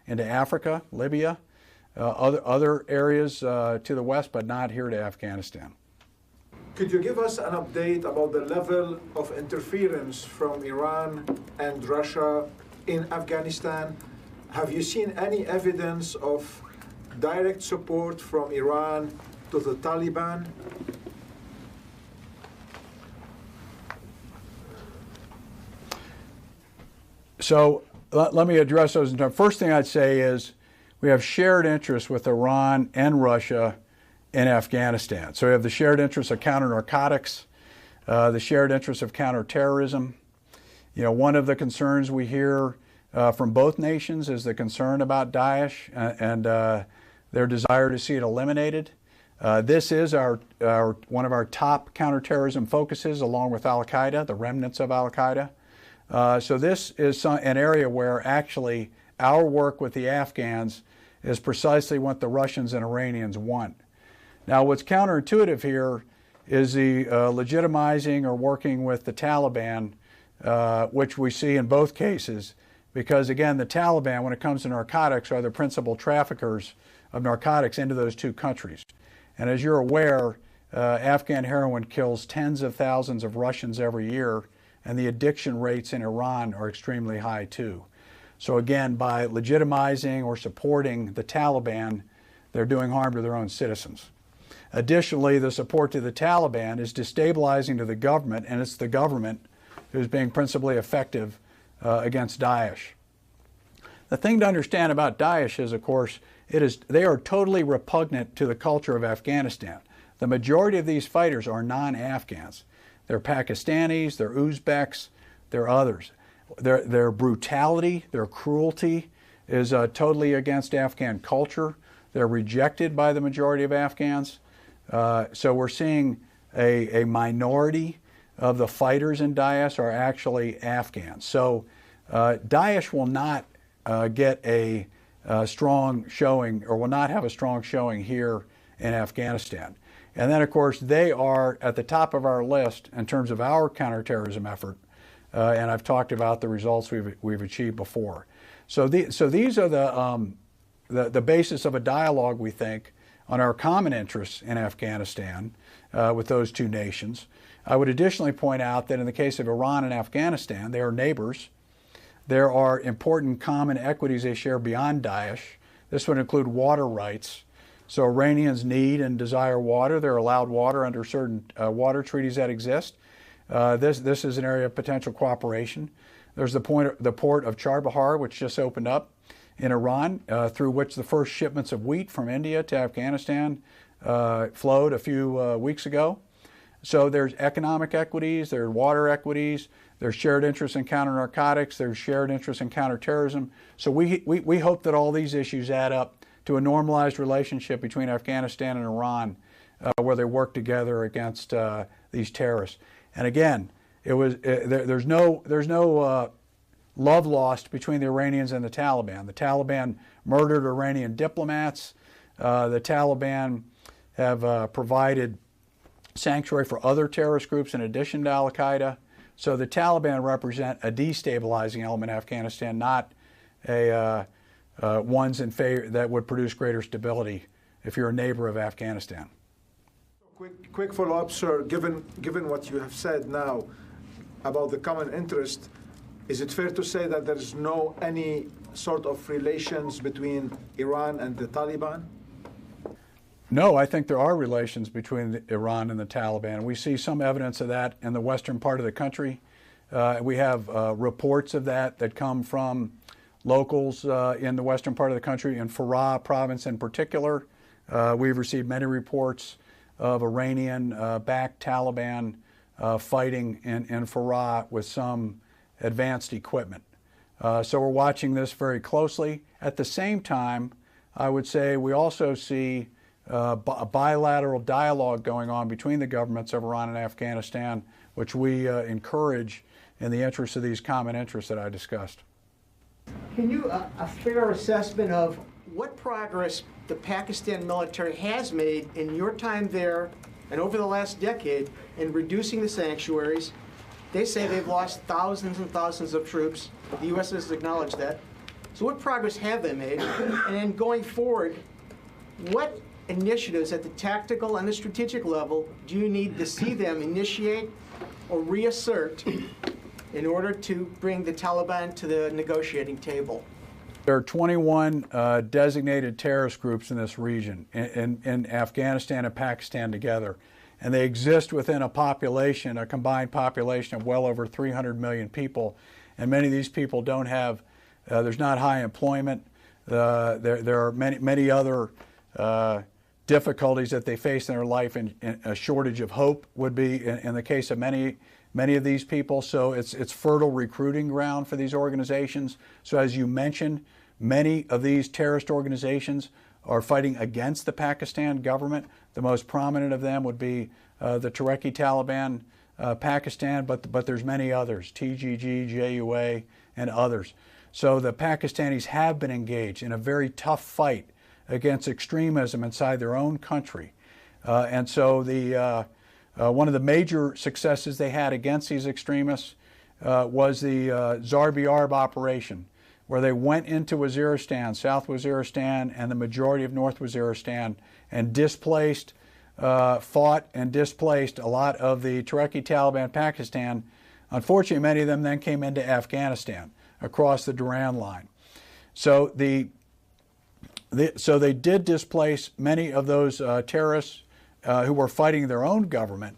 Speaker 1: into Africa, Libya, other areas to the west, but not here to Afghanistan.
Speaker 9: Could you give us an update about the level of interference from Iran and Russia in Afghanistan? Have you seen any evidence of direct support from Iran to the Taliban?
Speaker 1: So let me address those in terms. First thing I'd say is we have shared interests with Iran and Russia in Afghanistan. So we have the shared interests of counter-narcotics, the shared interests of counter-terrorism. You know, one of the concerns we hear from both nations is the concern about Daesh and their desire to see it eliminated. This is one of our top counterterrorism focuses, along with Al-Qaeda, the remnants of Al-Qaeda. So this is an area where actually our work with the Afghans is precisely what the Russians and Iranians want. Now, what's counterintuitive here is the legitimizing or working with the Taliban, which we see in both cases, because again, the Taliban, when it comes to narcotics, are the principal traffickers of narcotics into those two countries. And as you're aware, Afghan heroin kills tens of thousands of Russians every year, and the addiction rates in Iran are extremely high too. So again, by legitimizing or supporting the Taliban, they're doing harm to their own citizens. Additionally, the support to the Taliban is destabilizing to the government, and it's the government who's being principally effective against Daesh. The thing to understand about Daesh is, of course, they are totally repugnant to the culture of Afghanistan. The majority of these fighters are non-Afghans. They're Pakistanis, they're Uzbeks, they're others. Their brutality, their cruelty is totally against Afghan culture. They're rejected by the majority of Afghans. So we're seeing a minority of the fighters in Daesh are actually Afghans. So Daesh will not get a strong showing, or will not have a strong showing here in Afghanistan. And then, of course, they are at the top of our list in terms of our counterterrorism effort. And I've talked about the results we've achieved before. So these are the basis of a dialogue, we think, on our common interests in Afghanistan with those two nations. I would additionally point out that in the case of Iran and Afghanistan, they are neighbors. There are important common equities they share beyond Daesh. This would include water rights. So Iranians need and desire water. They're allowed water under certain water treaties that exist. This is an area of potential cooperation. There's the port of Charbahar, which just opened up in Iran, through which the first shipments of wheat from India to Afghanistan flowed a few weeks ago. So there's economic equities, there's water equities, there's shared interests in counter-narcotics, there's shared interests in counterterrorism. So we hope that all these issues add up to a normalized relationship between Afghanistan and Iran, where they work together against these terrorists. And again, there's no love lost between the Iranians and the Taliban. The Taliban murdered Iranian diplomats. The Taliban have provided sanctuary for other terrorist groups in addition to Al-Qaeda. So the Taliban represent a destabilizing element in Afghanistan, not ones in favor that would produce greater stability if you're a neighbor of Afghanistan.
Speaker 9: Quick follow-up, sir. Given what you have said now about the common interest, is it fair to say that there is any sort of relations between Iran and the Taliban?
Speaker 1: No, I think there are relations between Iran and the Taliban. We see some evidence of that in the western part of the country. We have reports of that come from locals in the western part of the country, in Farah province in particular. We've received many reports of Iranian-backed Taliban fighting in Farah with some advanced equipment. So we're watching this very closely. At the same time, I would say we also see a bilateral dialogue going on between the governments of Iran and Afghanistan, which we encourage in the interest of these common interests that I discussed.
Speaker 10: Can you, a fair assessment of what progress the Pakistan military has made in your time there and over the last decade in reducing the sanctuaries. They say they've lost thousands and thousands of troops. The U.S. has acknowledged that. So what progress have they made? And then going forward, what initiatives at the tactical and the strategic level do you need to see them initiate or reassert in order to bring the Taliban to the negotiating table?
Speaker 1: There are 21 designated terrorist groups in this region, in Afghanistan and Pakistan together. And they exist within a population, a combined population of well over 300 million people. And many of these people don't have, there's not high employment. There are many other difficulties that they face in their life, and a shortage of hope would be in the case of many of these people. So it's fertile recruiting ground for these organizations. So as you mentioned, many of these terrorist organizations are fighting against the Pakistan government. The most prominent of them would be the Tehrik Taliban Pakistan, but there's many others, TGG, JUA, and others. So the Pakistanis have been engaged in a very tough fight against extremism inside their own country. And so one of the major successes they had against these extremists was the Zarb-e-Arb operation, where they went into Waziristan, South Waziristan, and the majority of North Waziristan, and fought and displaced a lot of the Tehrik Taliban Pakistan. Unfortunately, many of them then came into Afghanistan across the Durand Line. So they did displace many of those terrorists who were fighting their own government.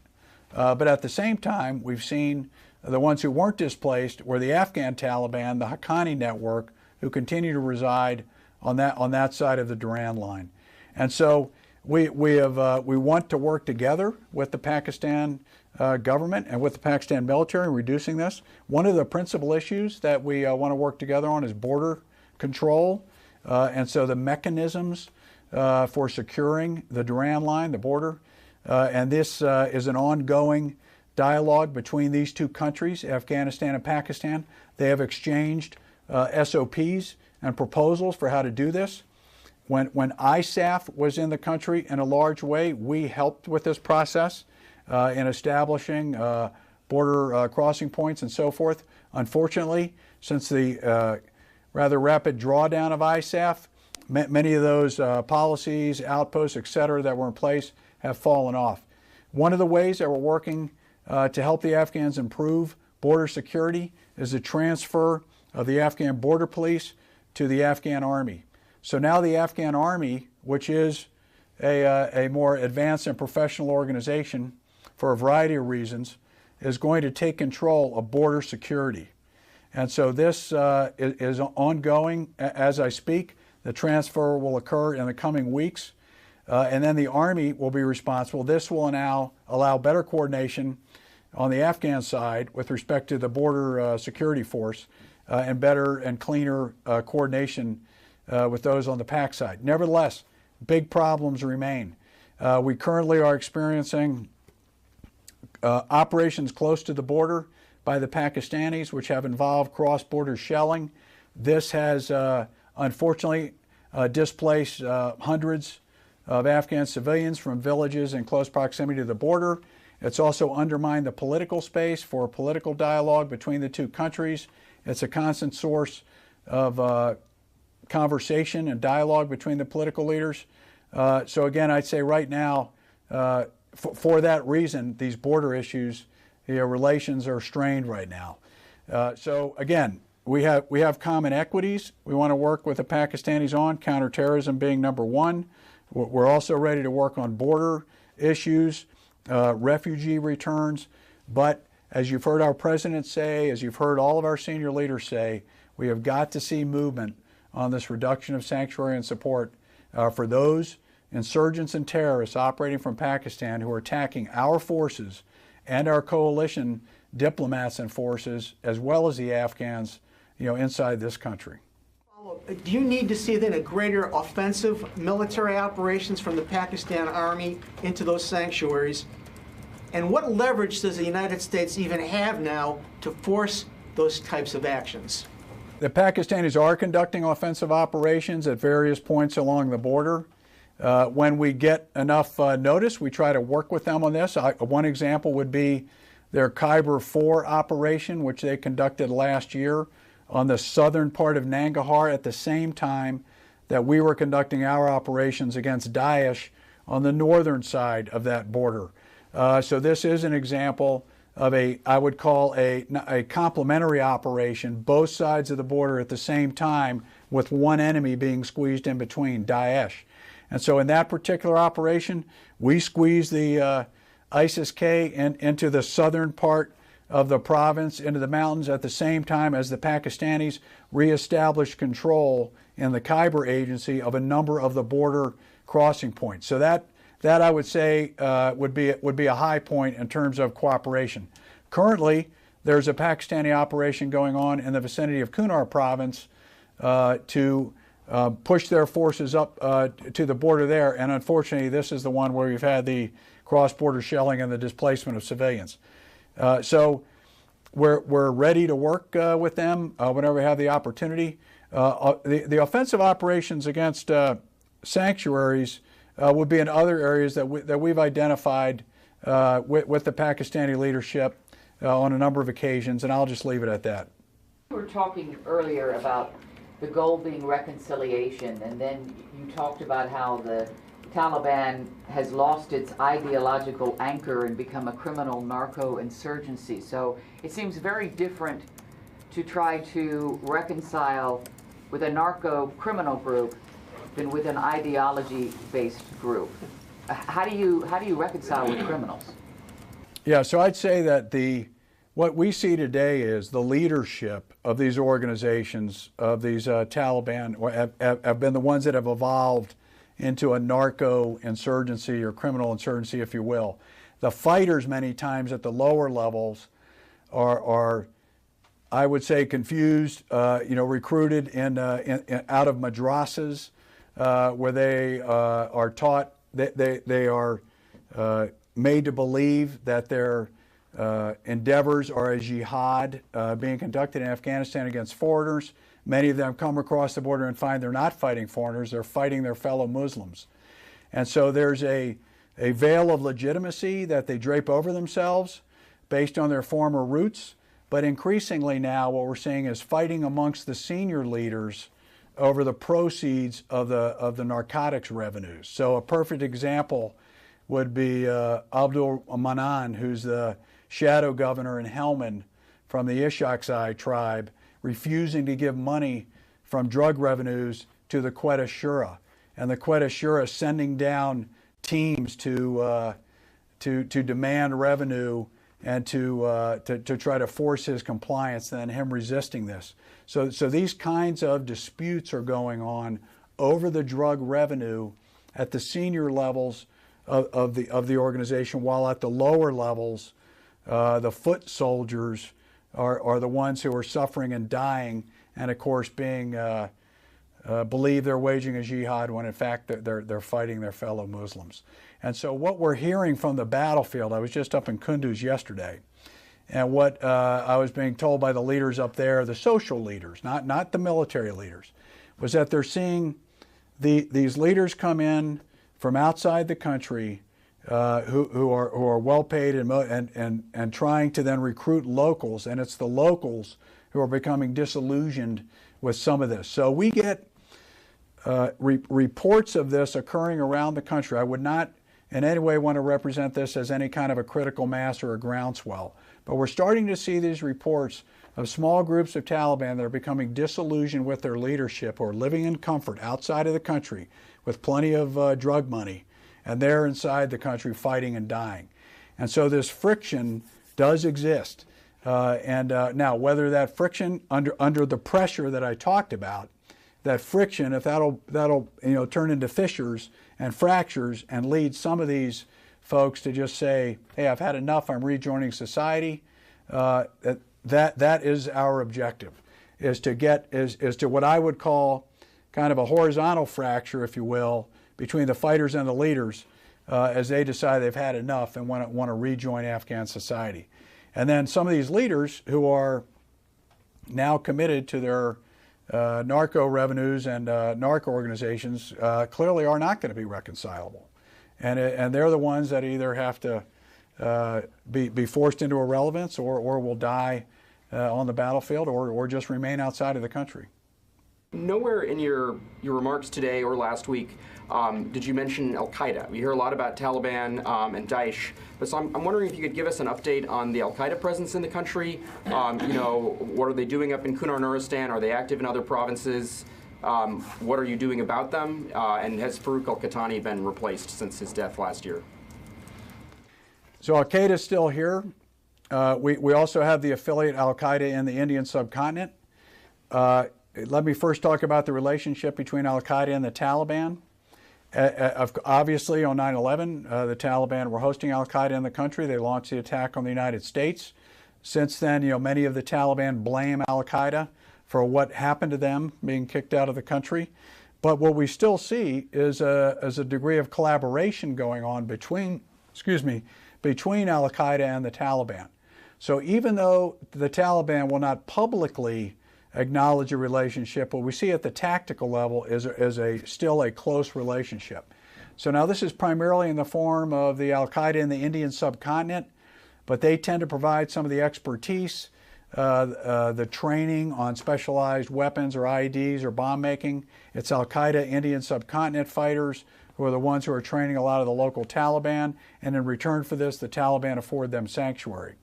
Speaker 1: But at the same time, we've seen the ones who weren't displaced were the Afghan Taliban, the Haqqani network, who continue to reside on that side of the Durand Line. And so we want to work together with the Pakistan government and with the Pakistan military in reducing this. One of the principal issues that we want to work together on is border control. And so the mechanisms for securing the Durand Line, the border, and this is an ongoing dialogue between these two countries, Afghanistan and Pakistan. They have exchanged SOPs and proposals for how to do this. When ISAF was in the country in a large way, we helped with this process in establishing border crossing points and so forth. Unfortunately, since the rather rapid drawdown of ISAF, many of those policies, outposts, et cetera, that were in place have fallen off. One of the ways that we're working to help the Afghans improve border security is the transfer of the Afghan border police to the Afghan army. So now the Afghan army, which is a more advanced and professional organization for a variety of reasons, is going to take control of border security. And so this is ongoing as I speak. The transfer will occur in the coming weeks. And then the Army will be responsible. This will now allow better coordination on the Afghan side with respect to the border security force and better and cleaner coordination with those on the Pak side. Nevertheless, big problems remain. We currently are experiencing operations close to the border by the Pakistanis, which have involved cross-border shelling. This has unfortunately displaced hundreds of Afghan civilians from villages in close proximity to the border. It's also undermined the political space for political dialogue between the two countries. It's a constant source of conversation and dialogue between the political leaders. So again, I'd say right now, for that reason, these border issues, relations are strained right now. So again, we have common equities we want to work with the Pakistanis on, counterterrorism being number one. We're also ready to work on border issues, refugee returns. But as you've heard our president say, as you've heard all of our senior leaders say, we have got to see movement on this reduction of sanctuary and support for those insurgents and terrorists operating from Pakistan who are attacking our forces and our coalition diplomats and forces, as well as the Afghans, inside this country.
Speaker 10: Do you need to see then a greater offensive military operations from the Pakistan Army into those sanctuaries? And what leverage does the United States even have now to force those types of actions?
Speaker 1: The Pakistanis are conducting offensive operations at various points along the border. When we get enough notice, we try to work with them on this. One example would be their Khyber 4 operation, which they conducted last year on the southern part of Nangarhar at the same time that we were conducting our operations against Daesh on the northern side of that border. So this is an example of I would call a complementary operation, both sides of the border at the same time, with one enemy being squeezed in between, Daesh. And so in that particular operation, we squeezed the ISIS-K into the southern part of the province, into the mountains, at the same time as the Pakistanis reestablished control in the Khyber agency of a number of the border crossing points. So that I would say would be a high point in terms of cooperation. Currently, there's a Pakistani operation going on in the vicinity of Kunar province to push their forces up to the border there, and unfortunately this is the one where we've had the cross-border shelling and the displacement of civilians. So we're ready to work with them whenever we have the opportunity. The offensive operations against sanctuaries would be in other areas that we've identified with the Pakistani leadership on a number of occasions, and I'll just leave it at that.
Speaker 11: We were talking earlier about the goal being reconciliation, and then you talked about how the Taliban has lost its ideological anchor and become a criminal narco-insurgency. So it seems very different to try to reconcile with a narco-criminal group than with an ideology-based group. How do you reconcile with criminals?
Speaker 1: Yeah, so I'd say that what we see today is the leadership of these organizations, of these Taliban, have been the ones that have evolved into a narco-insurgency or criminal insurgency, if you will. The fighters many times at the lower levels are I would say, confused, recruited in out of madrasas where they are taught, they are made to believe that their endeavors are a jihad being conducted in Afghanistan against foreigners. Many of them come across the border and find they're not fighting foreigners, they're fighting their fellow Muslims. And so there's a veil of legitimacy that they drape over themselves based on their former roots. But increasingly now what we're seeing is fighting amongst the senior leaders over the proceeds of the narcotics revenues. So a perfect example would be Abdul Manan, who's the shadow governor in Helmand from the Ishaqzai tribe, refusing to give money from drug revenues to the Quetta Shura, and the Quetta Shura sending down teams to demand revenue and to try to force his compliance, and then him resisting this. So these kinds of disputes are going on over the drug revenue at the senior levels of the organization, while at the lower levels, the foot soldiers are the ones who are suffering and dying, and of course being believe they're waging a jihad when in fact they're fighting their fellow Muslims. And so what we're hearing from the battlefield, I was just up in Kunduz yesterday, and what I was being told by the leaders up there, the social leaders, not the military leaders, was that they're seeing these leaders come in from outside the country who are well paid and trying to then recruit locals, and it's the locals who are becoming disillusioned with some of this. So we get reports of this occurring around the country. I would not in any way want to represent this as any kind of a critical mass or a groundswell, but we're starting to see these reports of small groups of Taliban that are becoming disillusioned with their leadership, or living in comfort outside of the country with plenty of drug money, and they're inside the country fighting and dying. And so this friction does exist. Now, whether that friction under the pressure that I talked about, that friction, if that'll turn into fissures and fractures and lead some of these folks to just say, hey, I've had enough, I'm rejoining society, that is our objective, is to what I would call kind of a horizontal fracture, if you will, between the fighters and the leaders as they decide they've had enough and want to rejoin Afghan society. And then some of these leaders who are now committed to their narco revenues and narco organizations clearly are not going to be reconcilable. And they're the ones that either have to be forced into irrelevance or will die on the battlefield or just remain outside of the country.
Speaker 12: Nowhere in your remarks today or last week did you mention Al-Qaeda. We hear a lot about Taliban and Daesh, but so I'm wondering if you could give us an update on the Al-Qaeda presence in the country. What are they doing up in Kunar-Nuristan? Are they active in other provinces? What are you doing about them? And has Farouk al-Qahtani been replaced since his death last year?
Speaker 1: So Al-Qaeda is still here. We also have the affiliate Al-Qaeda in the Indian subcontinent. Let me first talk about the relationship between Al-Qaeda and the Taliban. Obviously, on 9/11, the Taliban were hosting Al-Qaeda in the country. They launched the attack on the United States. Since then, many of the Taliban blame Al-Qaeda for what happened to them being kicked out of the country. But what we still see is a degree of collaboration going on between Al-Qaeda and the Taliban. So even though the Taliban will not publicly acknowledge a relationship, what we see at the tactical level is still a close relationship. So now this is primarily in the form of the Al-Qaeda in the Indian subcontinent, but they tend to provide some of the expertise, the training on specialized weapons or IEDs or bomb making. It's Al-Qaeda Indian subcontinent fighters who are the ones who are training a lot of the local Taliban, and in return for this, the Taliban afford them sanctuary.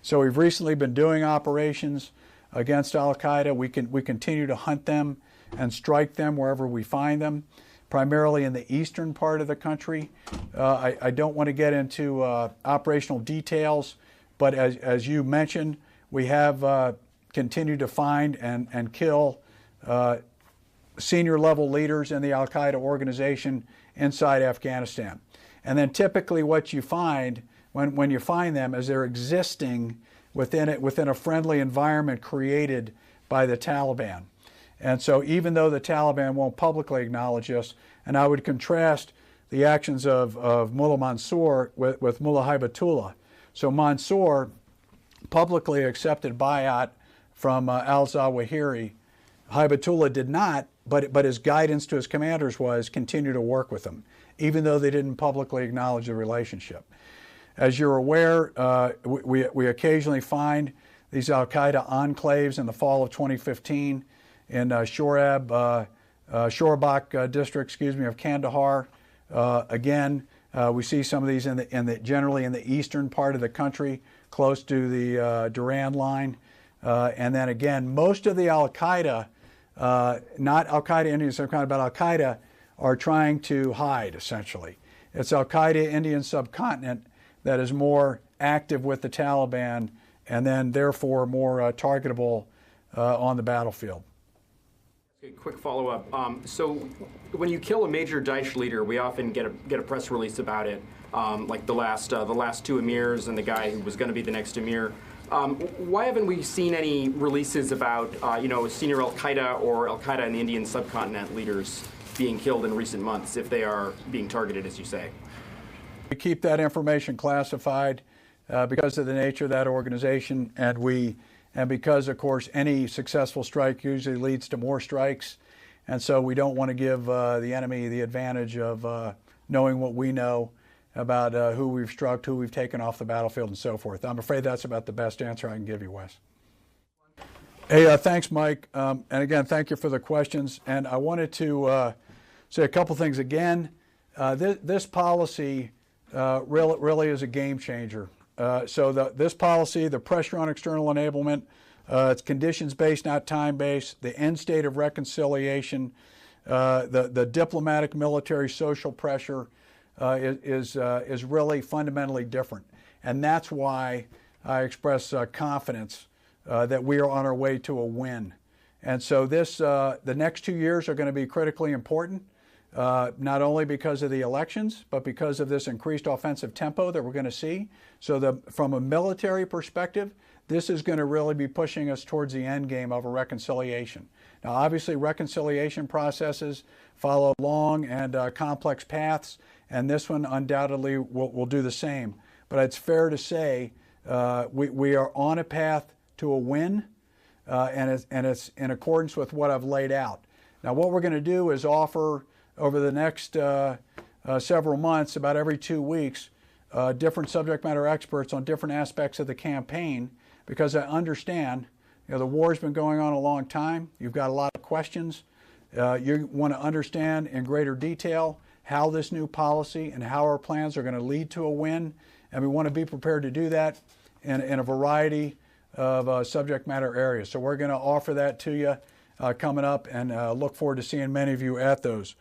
Speaker 1: So we've recently been doing operations against Al-Qaeda. We continue to hunt them and strike them wherever we find them, primarily in the eastern part of the country. I don't want to get into operational details, but as you mentioned, we have continued to find and kill senior level leaders in the Al-Qaeda organization inside Afghanistan. And then typically what you find when you find them is they're existing within a friendly environment created by the Taliban. And so even though the Taliban won't publicly acknowledge us, and I would contrast the actions of Mullah Mansour with Mullah Haibatullah. So Mansour publicly accepted bayat from al-Zawahiri. Haibatullah did not, but his guidance to his commanders was continue to work with them, even though they didn't publicly acknowledge the relationship. As you're aware, we occasionally find these Al-Qaeda enclaves in the fall of 2015 in Shorabak district, of Kandahar. Again, we see some of these generally in the eastern part of the country, close to the Durand line. And then again, most of the Al-Qaeda, not Al-Qaeda Indian subcontinent, but Al-Qaeda are trying to hide, essentially. It's Al-Qaeda Indian subcontinent that is more active with the Taliban and then therefore more targetable on the battlefield.
Speaker 12: Okay, quick follow-up. So when you kill a major Daesh leader, we often get a press release about it, like the last two emirs and the guy who was going to be the next emir. Why haven't we seen any releases about senior Al-Qaeda or Al-Qaeda in the Indian subcontinent leaders being killed in recent months if they are being targeted, as you say?
Speaker 1: We keep that information classified because of the nature of that organization, and because, of course, any successful strike usually leads to more strikes, and so we don't want to give the enemy the advantage of knowing what we know about who we've struck, who we've taken off the battlefield, and so forth. I'm afraid that's about the best answer I can give you, Wes. Hey, thanks, Mike, and again, thank you for the questions. And I wanted to say a couple things again. This policy really is a game changer. So this policy, the pressure on external enablement, it's conditions-based, not time-based, the end state of reconciliation, the diplomatic, military, social pressure is really fundamentally different. And that's why I express confidence that we are on our way to a win. And so the next 2 years are going to be critically important. Not only because of the elections, but because of this increased offensive tempo that we're going to see. So from a military perspective, this is going to really be pushing us towards the end game of a reconciliation. Now, obviously, reconciliation processes follow long and complex paths, and this one undoubtedly will do the same. But it's fair to say we are on a path to a win. and it's in accordance with what I've laid out. Now, what we're going to do is offer over the next several months, about every 2 weeks, different subject matter experts on different aspects of the campaign, because I understand, the war's been going on a long time. You've got a lot of questions. You want to understand in greater detail how this new policy and how our plans are going to lead to a win, and we want to be prepared to do that in a variety of subject matter areas. So we're going to offer that to you coming up, and look forward to seeing many of you at those.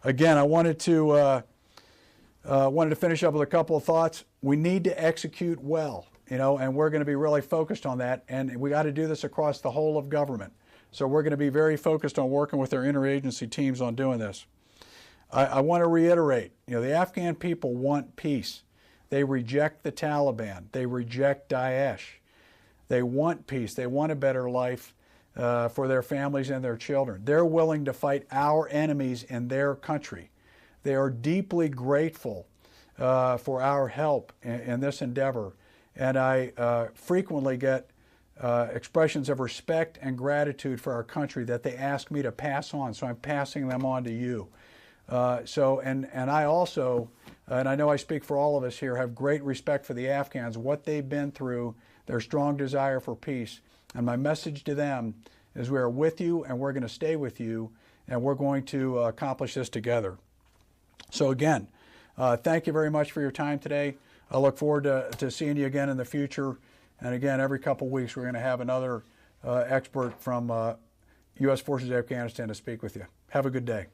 Speaker 1: Again, I wanted to finish up with a couple of thoughts. We need to execute well, and we're going to be really focused on that, and we got to do this across the whole of government. So we're going to be very focused on working with our interagency teams on doing this. I want to reiterate, the Afghan people want peace. They reject the Taliban. They reject Daesh. They want peace. They want a better life for their families and their children. They're willing to fight our enemies in their country. They are deeply grateful for our help in this endeavor. And I frequently get expressions of respect and gratitude for our country that they ask me to pass on. So I'm passing them on to you. And I also, and I know I speak for all of us here, have great respect for the Afghans, what they've been through, their strong desire for peace. And my message to them is we are with you, and we're going to stay with you, and we're going to accomplish this together. So again, thank you very much for your time today. I look forward to seeing you again in the future. And again, every couple weeks we're going to have another expert from U.S. Forces Afghanistan to speak with you. Have a good day.